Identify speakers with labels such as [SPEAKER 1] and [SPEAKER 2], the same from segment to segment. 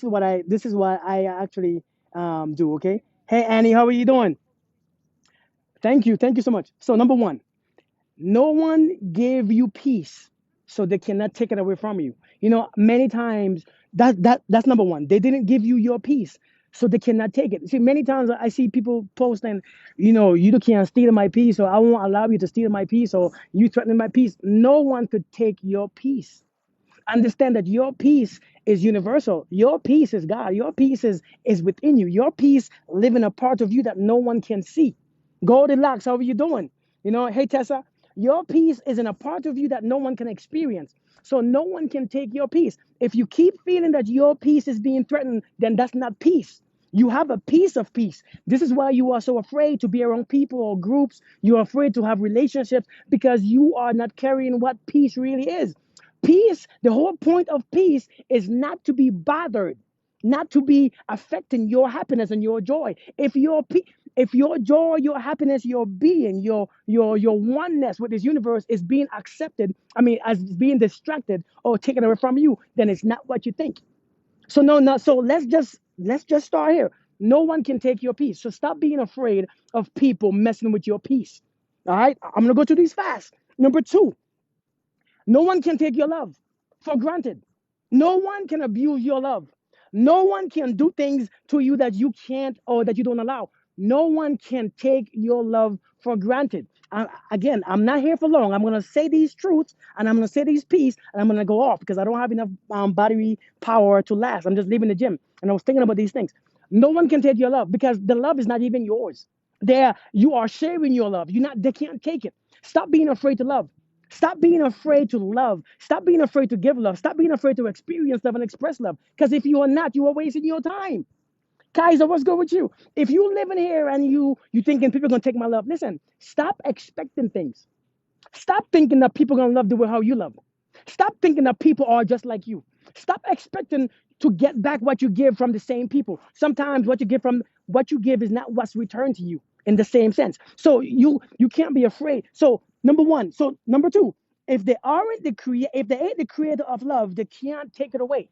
[SPEAKER 1] This is what I actually do. Okay. Hey Annie, how are you doing? Thank you so much. So number one, no one gave you peace, so they cannot take it away from you. Many times that's number one. They didn't give you your peace, so they cannot take it. See, many times I see people posting, you can't steal my peace, or I won't allow you to steal my peace, or you threatening my peace. No one could take your peace. Understand that your peace is universal. Your peace is God. Your peace is within you. Your peace live in a part of you that no one can see. Goldilocks, how are you doing? Hey Tessa, your peace is in a part of you that no one can experience. So no one can take your peace. If you keep feeling that your peace is being threatened, then that's not peace. You have a piece of peace. This is why you are so afraid to be around people or groups. You're afraid to have relationships because you are not carrying what peace really is. Peace, the whole point of peace is not to be bothered, not to be affecting your happiness and your joy. If your joy, your happiness, your being, your oneness with this universe is being accepted, as being distracted or taken away from you, then it's not what you think. So no. So let's just start here. No one can take your peace. So stop being afraid of people messing with your peace. All right, I'm gonna go through these fast. Number two, no one can take your love for granted. No one can abuse your love. No one can do things to you that you can't or that you don't allow. No one can take your love for granted. Again, I'm not here for long. I'm going to say these truths and I'm going to say these peace and I'm going to go off because I don't have enough battery power to last. I'm just leaving the gym. And I was thinking about these things. No one can take your love because the love is not even yours. You are sharing your love. They can't take it. Stop being afraid to love. Stop being afraid to love. Stop being afraid to give love. Stop being afraid to experience love and express love. Because if you are not, you are wasting your time. Kaiser, what's good with you? If you live in here and you thinking people are gonna take my love, listen. Stop expecting things. Stop thinking that people are gonna love the way how you love. Stop thinking that people are just like you. Stop expecting to get back what you give from the same people. Sometimes what you give is not what's returned to you in the same sense. So you can't be afraid. So number one. So number two, if they ain't the creator of love, they can't take it away.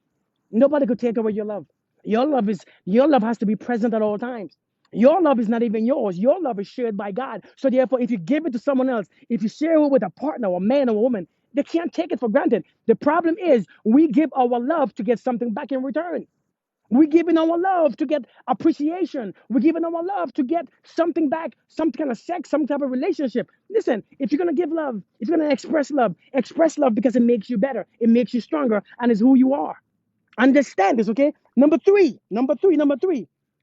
[SPEAKER 1] Nobody could take away your love. Your love has to be present at all times. Your love is not even yours. Your love is shared by God. So therefore, if you give it to someone else, if you share it with a partner, or a man or a woman, they can't take it for granted. The problem is we give our love to get something back in return. We're giving our love to get appreciation. We're giving our love to get something back, some kind of sex, some type of relationship. Listen, if you're gonna give love, if you're gonna express love because it makes you better, it makes you stronger, and it's who you are. Understand this, okay? Number three.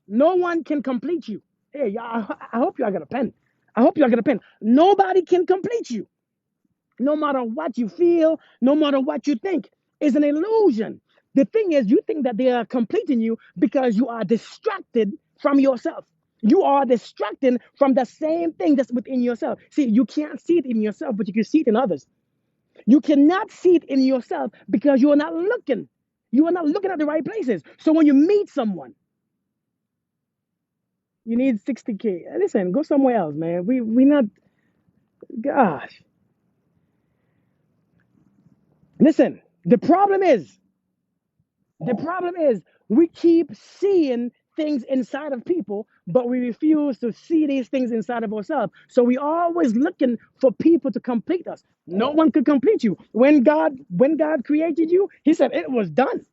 [SPEAKER 1] No one can complete you. Hey, y'all, I hope y'all got a pen. I hope y'all got a pen. Nobody can complete you. No matter what you feel, no matter what you think, is an illusion. The thing is, you think that they are completing you because you are distracted from yourself. You are distracted from the same thing that's within yourself. See, you can't see it in yourself, but you can see it in others. You cannot see it in yourself because you are not looking. You are not looking at the right places. So when you meet someone, you need 60K. Listen, go somewhere else, man. We not. Gosh, listen. The problem is we keep seeing things inside of people, but we refuse to see these things inside of ourselves. So we always looking for people to complete us. No one could complete you. When God created you, He said it was done.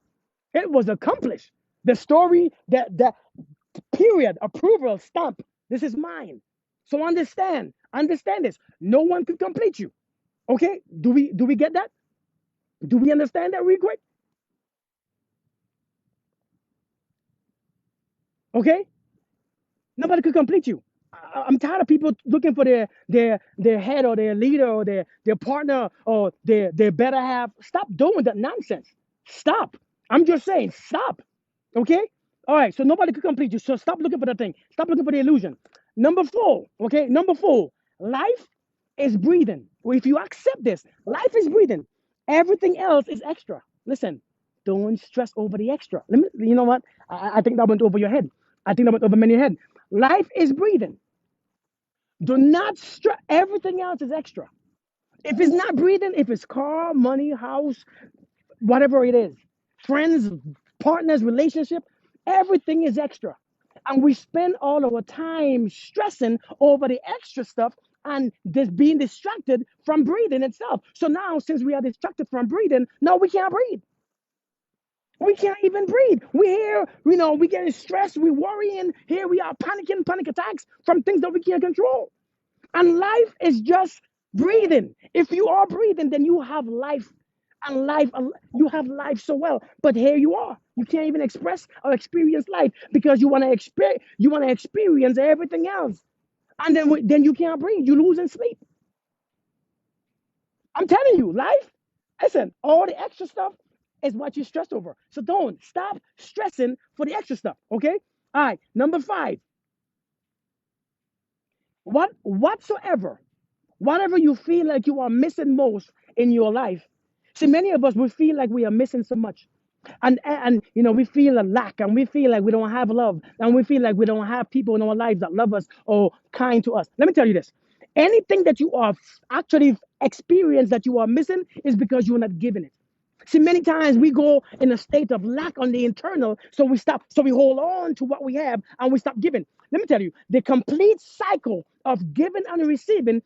[SPEAKER 1] It was accomplished. The story that period, approval, stamp. This is mine. So understand this. No one can complete you. Okay? Do we get that? Do we understand that real quick? Okay? Nobody could complete you. I'm tired of people looking for their head or their leader or their partner or their better half. Stop doing that nonsense. Stop. I'm just saying, stop. Okay? All right, so nobody could complete you. So stop looking for the thing. Stop looking for the illusion. Number four, okay? Number four, life is breathing. Well, if you accept this, life is breathing. Everything else is extra. Listen, don't stress over the extra. You know what? I think that went over your head. I think that went over many head. Life is breathing. Do not stress. Everything else is extra. If it's not breathing, if it's car, money, house, whatever it is, friends, partners, relationship, everything is extra. And we spend all our time stressing over the extra stuff and just being distracted from breathing itself. So now, since we are distracted from breathing, now we can't breathe. We can't even breathe. We here, we getting stressed, we worrying. Here we are panicking, panic attacks from things that we can't control. And life is just breathing. If you are breathing, then you have life. And life, you have life so well. But here you are. You can't even express or experience life because you want to experience everything else. And then you can't breathe. You lose in sleep. I'm telling you, life, listen, all the extra stuff is what you stress over. So don't stop stressing for the extra stuff. Okay? All right. Number 5. Whatever you feel like you are missing most in your life. See, many of us we feel like we are missing so much. And we feel a lack, and we feel like we don't have love, and we feel like we don't have people in our lives that love us or kind to us. Let me tell you this. Anything that you are actually experience that you are missing is because you are not giving it. See, many times we go in a state of lack on the internal, so we hold on to what we have and we stop giving. Let me tell you, the complete cycle of giving and receiving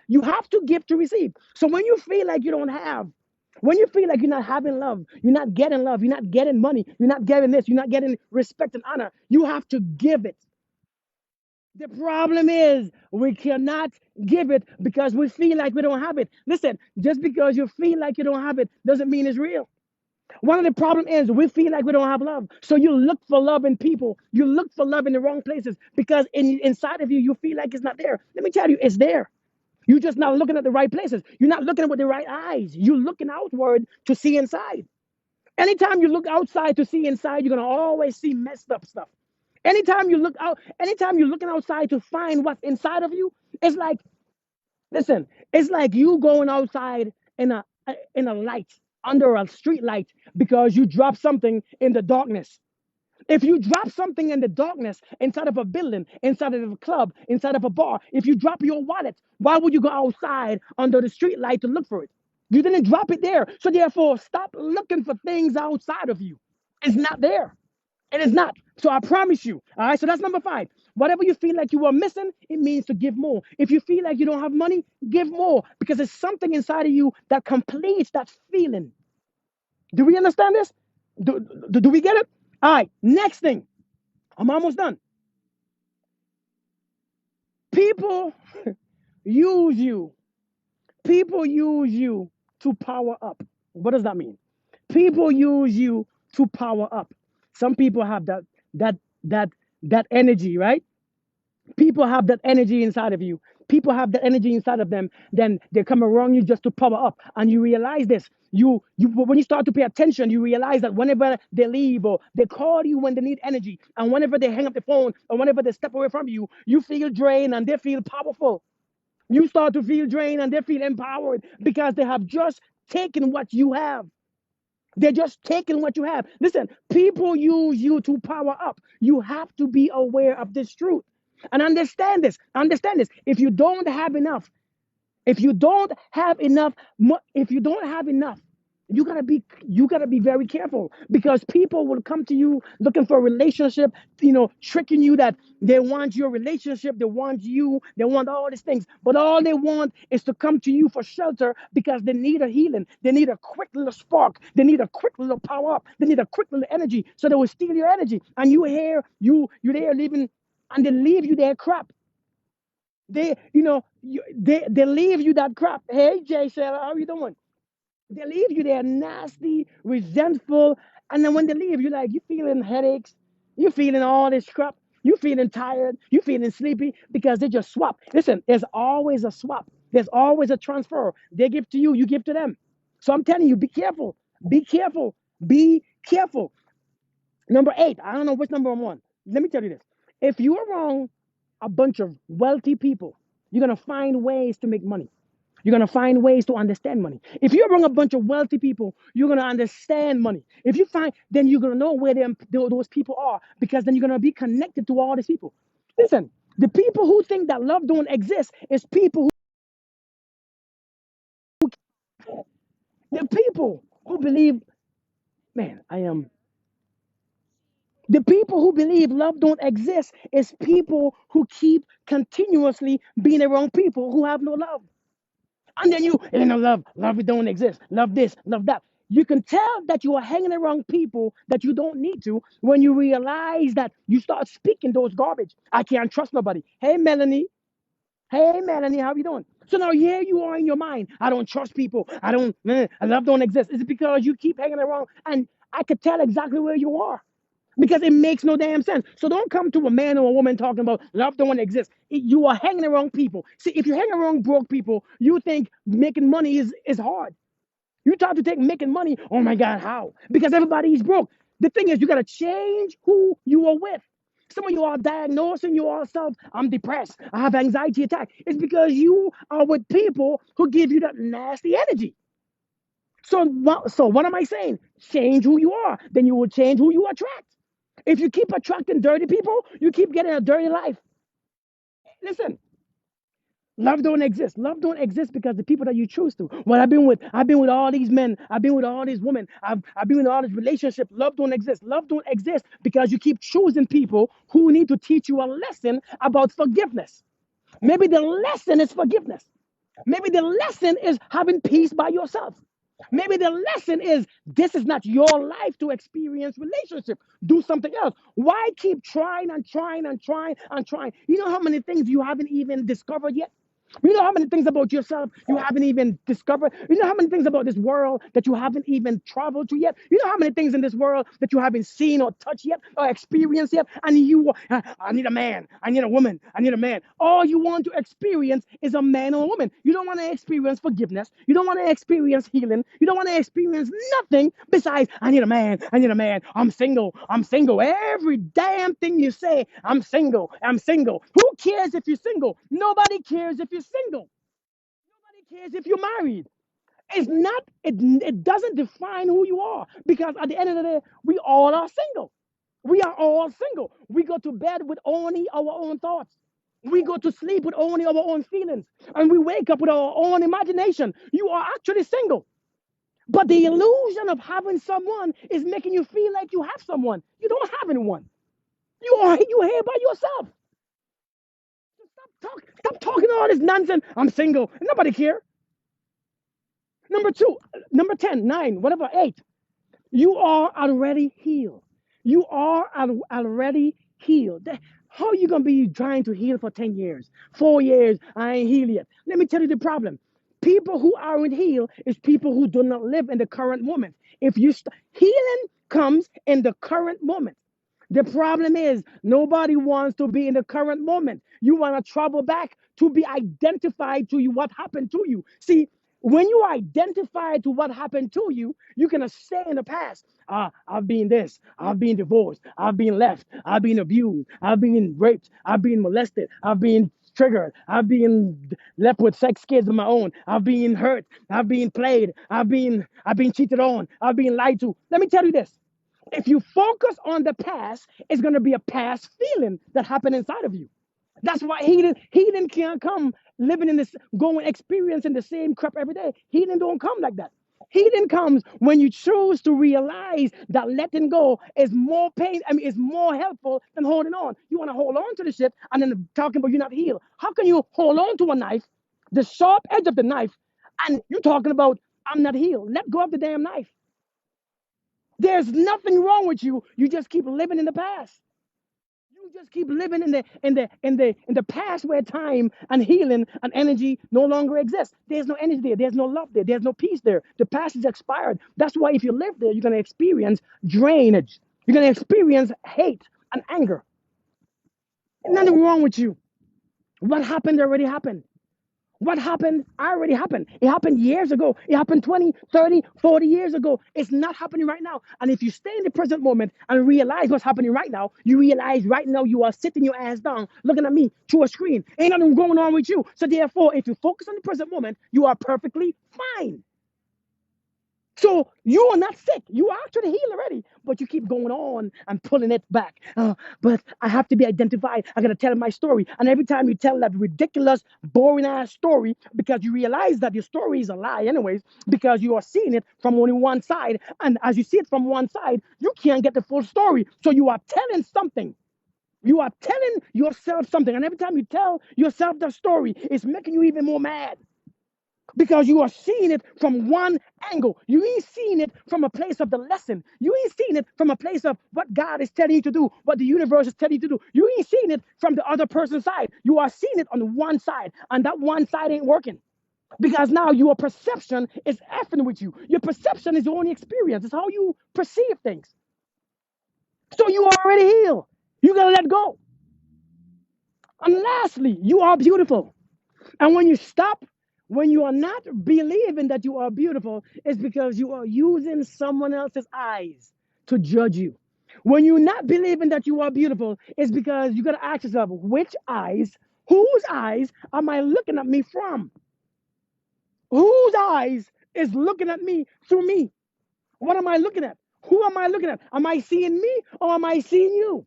[SPEAKER 1] you have to give to receive. So when you feel like you don't have, when you feel like you're not having love, you're not getting money, you're not getting this, you're not getting respect and honor, you have to give it. The problem is we cannot give it because we feel like we don't have it. Listen, just because you feel like you don't have it doesn't mean it's real. One of the problem is we feel like we don't have love. So you look for love in people. You look for love in the wrong places because inside of you, you feel like it's not there. Let me tell you, it's there. You're just not looking at the right places. You're not looking at with the right eyes. You're looking outward to see inside. Anytime you look outside to see inside, you're gonna always see messed up stuff. Anytime you're looking outside to find what's inside of you, it's like, listen, it's like you going outside in a light, under a street light, because you dropped something in the darkness. If you drop something in the darkness inside of a building, inside of a club, inside of a bar, if you drop your wallet, why would you go outside under the street light to look for it? You didn't drop it there. So therefore, stop looking for things outside of you. It's not there. It is not. So I promise you. All right. So that's number 5. Whatever you feel like you are missing, it means to give more. If you feel like you don't have money, give more because it's something inside of you that completes that feeling. Do we understand this? Do we get it? All right. Next thing. I'm almost done. People use you. People use you to power up. What does that mean? People use you to power up. Some people have that that that energy, right? People have that energy inside of you. People have that energy inside of them. Then they come around you just to power up, and you realize this. You when you start to pay attention, you realize that whenever they leave or they call you when they need energy, and whenever they hang up the phone or whenever they step away from you, you feel drained and they feel powerful. You start to feel drained and they feel empowered because they have just taken what you have. They're just taking what you have. Listen, people use you to power up. You have to be aware of this truth and understand this. Understand this. If you don't have enough, if you don't have enough, you gotta be very careful because people will come to you looking for a relationship, tricking you that they want your relationship, they want you, they want all these things, but all they want is to come to you for shelter because they need a healing, they need a quick little spark, they need a quick little power up, they need a quick little energy, so they will steal your energy, and you there living, and they leave you there crap. They leave you that crap. Hey, Jay, Sarah, how you doing? They leave you there nasty, resentful, and then when they leave, you feeling headaches, you feeling all this crap, you feeling tired, you feeling sleepy because they just swap. Listen, there's always a swap. There's always a transfer. They give to you, you give to them. So I'm telling you, be careful. Be careful. Be careful. Number 8, I don't know which number I'm on. Let me tell you this. If you're around a bunch of wealthy people, you're going to find ways to make money. You're going to find ways to understand money. If you're around a bunch of wealthy people, you're going to understand money. If you find, then you're going to know where those people are because then you're going to be connected to all these people. Listen, the people who think that love don't exist is the people who believe, man, I am. The people who believe love don't exist is people who keep continuously being around people who have no love. And then love don't exist. Love this, love that. You can tell that you are hanging around people that you don't need to when you realize that you start speaking those garbage. I can't trust nobody. Hey, Melanie. Hey, Melanie, how you doing? So now here you are in your mind. I don't trust people. Love don't exist. Is it because you keep hanging around? And I could tell exactly where you are because it makes no damn sense. So don't come to a man or a woman talking about love don't exist. You are hanging around people. See, if you hang around broke people, you think making money is hard. You try to take making money. Oh my God, how? Because everybody is broke. The thing is, you gotta change who you are with. Some of you are diagnosing yourself. I'm depressed. I have anxiety attack. It's because you are with people who give you that nasty energy. So what am I saying? Change who you are. Then you will change who you attract. If you keep attracting dirty people, you keep getting a dirty life. Listen, love don't exist. Love don't exist because the people that you choose to. Well, I've been with all these men. I've been with all these women. I've been in all these relationships. Love don't exist. Love don't exist because you keep choosing people who need to teach you a lesson about forgiveness. Maybe the lesson is forgiveness. Maybe the lesson is having peace by yourself. Maybe the lesson is this is not your life to experience relationship. Do something else. Why keep trying and trying and trying and trying? You know how many things you haven't even discovered yet? You know how many things about yourself you haven't even discovered? You know how many things about this world that you haven't even traveled to yet? You know how many things in this world that you haven't seen or touched yet or experienced yet? And I need a man. I need a woman. I need a man. All you want to experience is a man or a woman. You don't want to experience forgiveness. You don't want to experience healing. You don't want to experience nothing besides, I need a man. I need a man. I'm single. I'm single. Every damn thing you say, I'm single. I'm single. Who cares if you're single? Nobody cares if you're single. Nobody cares if you're married. It's not, it doesn't define who you are because at the end of the day, we all are single. We are all single. We go to bed with only our own thoughts. We go to sleep with only our own feelings. And we wake up with our own imagination. You are actually single. But the illusion of having someone is making you feel like you have someone. You don't have anyone. You here by yourself. Stop talking all this nonsense. I'm single. Nobody care. Number two, number 10, 9, whatever, 8. You are already healed. You are already healed. How are you going to be trying to heal for 10 years? 4 years, I ain't healed yet. Let me tell you the problem. People who aren't healed is people who do not live in the current moment. If you healing comes in the current moment. The problem is nobody wants to be in the current moment. You want to travel back to be identified to you what happened to you. See, when you identify to what happened to you, you can stay in the past. I've been this. I've been divorced. I've been left. I've been abused. I've been raped. I've been molested. I've been triggered. I've been left with sex kids of my own. I've been hurt. I've been played. I've been cheated on. I've been lied to. Let me tell you this. If you focus on the past, it's going to be a past feeling that happened inside of you. That's why healing can't come living in this, going experiencing the same crap every day. Healing don't come like that. Healing comes when you choose to realize that letting go is more pain. I mean, is more helpful than holding on. You want to hold on to the shit and then talking about you're not healed. How can you hold on to a knife, the sharp edge of the knife, and you're talking about I'm not healed? Let go of the damn knife. There's nothing wrong with you. You just keep living in the past. You just keep living in the past where time and healing and energy no longer exists. There's no energy there. There's no love there. There's no peace there. The past is expired. That's why if you live there, you're gonna experience drainage. You're gonna experience hate and anger. Nothing wrong with you. What happened already happened. What happened already happened. It happened years ago. It happened 20, 30, 40 years ago. It's not happening right now. And if you stay in the present moment and realize what's happening right now, you realize right now you are sitting your ass down looking at me through a screen. Ain't nothing going on with you. So therefore, if you focus on the present moment, you are perfectly fine. So you are not sick. You are actually healed already, but you keep going on and pulling it back. But I have to be identified. I gotta tell my story. And every time you tell that ridiculous, boring ass story, because you realize that your story is a lie, anyways, because you are seeing it from only one side. And as you see it from one side, you can't get the full story. So you are telling something. You are telling yourself something. And every time you tell yourself the story, it's making you even more mad because you are seeing it from one angle. You ain't seeing it from a place of the lesson. You ain't seeing it from a place of what God is telling you to do, what the universe is telling you to do. You ain't seeing it from the other person's side. You are seeing it on one side, and that one side ain't working because now your perception is effing with you. Your perception is your only experience. It's how you perceive things. So you are already healed. You gotta let go. And lastly, you are beautiful. And when you stop, when you are not believing that you are beautiful, it's because you are using someone else's eyes to judge you. When you're not believing that you are beautiful, it's because you got to ask yourself, which eyes, whose eyes am I looking at me from? Whose eyes is looking at me through me? What am I looking at? Who am I looking at? Am I seeing me or am I seeing you?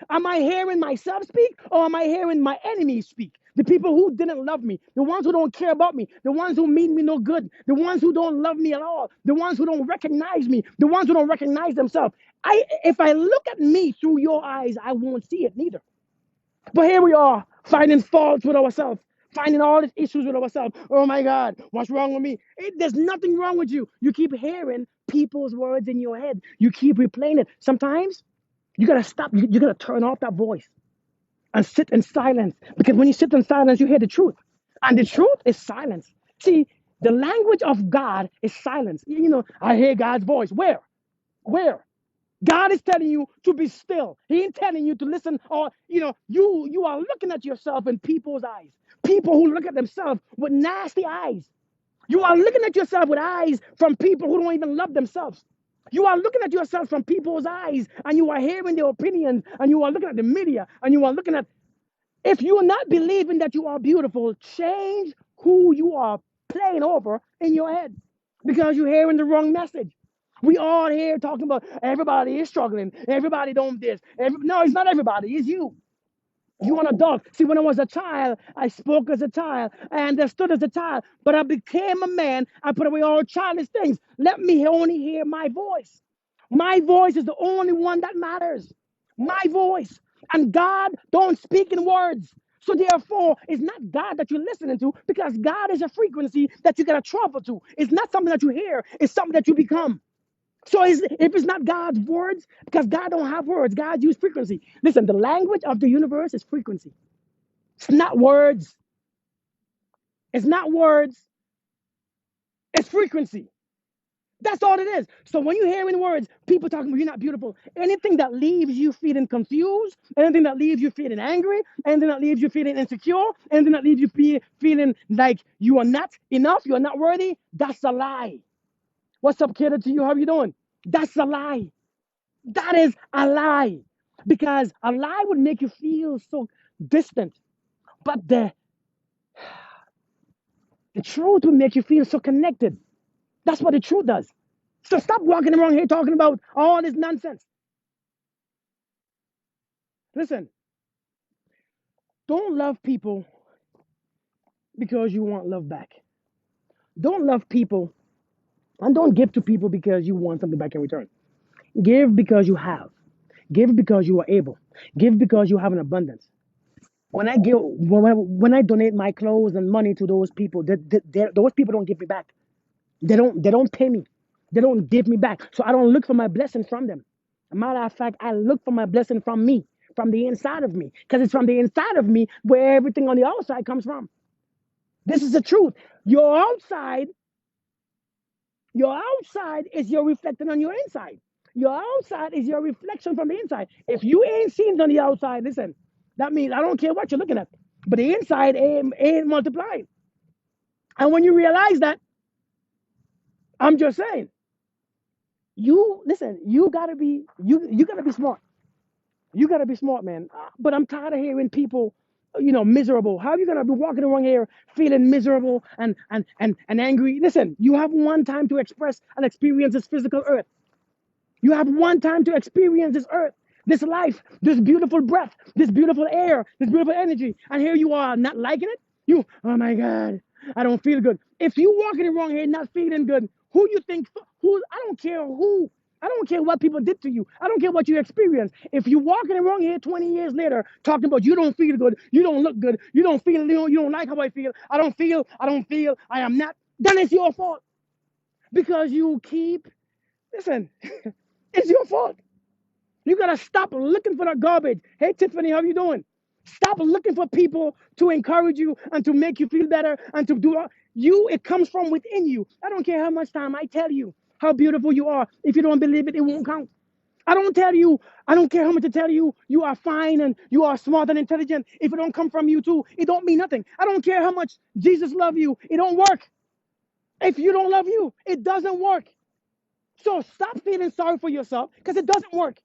[SPEAKER 1] Am I hearing myself speak or am I hearing my enemies speak? The people who didn't love me, the ones who don't care about me, the ones who mean me no good, the ones who don't love me at all, the ones who don't recognize me, the ones who don't recognize themselves. If I look at me through your eyes, I won't see it neither. But here we are, finding faults with ourselves, finding all these issues with ourselves. Oh my God, what's wrong with me? There's nothing wrong with you. You keep hearing people's words in your head. You keep replaying it. Sometimes you gotta stop. You gotta turn off that voice and sit in silence. Because when you sit in silence, you hear the truth. And the truth is silence. See, the language of God is silence. I hear God's voice. Where? Where? God is telling you to be still. He ain't telling you to listen, or you are looking at yourself in people's eyes. People who look at themselves with nasty eyes. You are looking at yourself with eyes from people who don't even love themselves. You are looking at yourself from people's eyes, and you are hearing their opinions, and you are looking at the media, and you are looking at. If you are not believing that you are beautiful, change who you are playing over in your head because you're hearing the wrong message. We all here talking about everybody is struggling. Everybody don't this. No, it's not everybody. It's you. You an adult. See, when I was a child, I spoke as a child. I understood as a child. But I became a man. I put away all childish things. Let me only hear my voice. My voice is the only one that matters. My voice. And God don't speak in words. So therefore, it's not God that you're listening to because God is a frequency that you got to travel to. It's not something that you hear. It's something that you become. So if it's not God's words, because God don't have words, God use frequency. Listen, the language of the universe is frequency. It's not words. It's not words. It's frequency. That's all it is. So when you're hearing words, people talking about you're not beautiful, anything that leaves you feeling confused, anything that leaves you feeling angry, anything that leaves you feeling insecure, anything that leaves you feeling like you are not enough, you are not worthy, that's a lie. What's up, kid? To you, how you doing? That's a lie. That is a lie. Because a lie would make you feel so distant. But the truth would make you feel so connected. That's what the truth does. So stop walking around here talking about all this nonsense. Listen, don't love people because you want love back. Don't love people and don't give to people because you want something back in return. Give because you have. Give because you are able. Give because you have an abundance. When I donate my clothes and money to those people, those people don't give me back. They don't pay me. They don't give me back. So I don't look for my blessing from them. As a matter of fact, I look for my blessing from me, from the inside of me, because it's from the inside of me where everything on the outside comes from. This is the truth. Your outside, your outside is your reflecting on your inside. Your outside is your reflection from the inside. If you ain't seen it on the outside, listen, that means I don't care what you're looking at, but the inside ain't multiplying. And when you realize that, I'm just saying, you listen. You gotta be smart. You gotta be smart, man. But I'm tired of hearing people. miserable? How are you gonna be walking around here feeling miserable and angry? Listen, you have one time to express and experience this physical earth. You have one time to experience this earth, this life, this beautiful breath, this beautiful air, this beautiful energy. And here you are not liking it. Oh my God, I don't feel good. If you walking around here not feeling good, who you think, I don't care who, I don't care what people did to you. I don't care what you experienced. If you walking around here 20 years later talking about you don't feel good, you don't look good, you don't feel, you don't like how I feel, I don't feel, I am not, then it's your fault because you keep, listen, it's your fault. You gotta stop looking for the garbage. Hey Tiffany, how you doing? Stop looking for people to encourage you and to make you feel better and to do you. It comes from within you. I don't care how much time I tell you how beautiful you are. If you don't believe it, it won't count. I don't tell you. I don't care how much I tell you. You are fine and you are smart and intelligent. If it don't come from you too, it don't mean nothing. I don't care how much Jesus love you. It don't work. If you don't love you, it doesn't work. So stop feeling sorry for yourself because it doesn't work.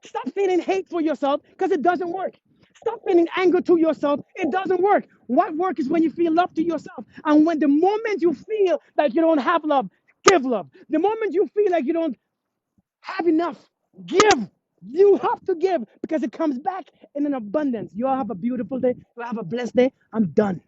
[SPEAKER 1] Stop feeling hate for yourself because it doesn't work. Stop feeling anger to yourself. It doesn't work. What works is when you feel love to yourself. And when the moment you feel like you don't have love, give love. The moment you feel like you don't have enough, give. You have to give because it comes back in an abundance. You all have a beautiful day. You all have a blessed day. I'm done.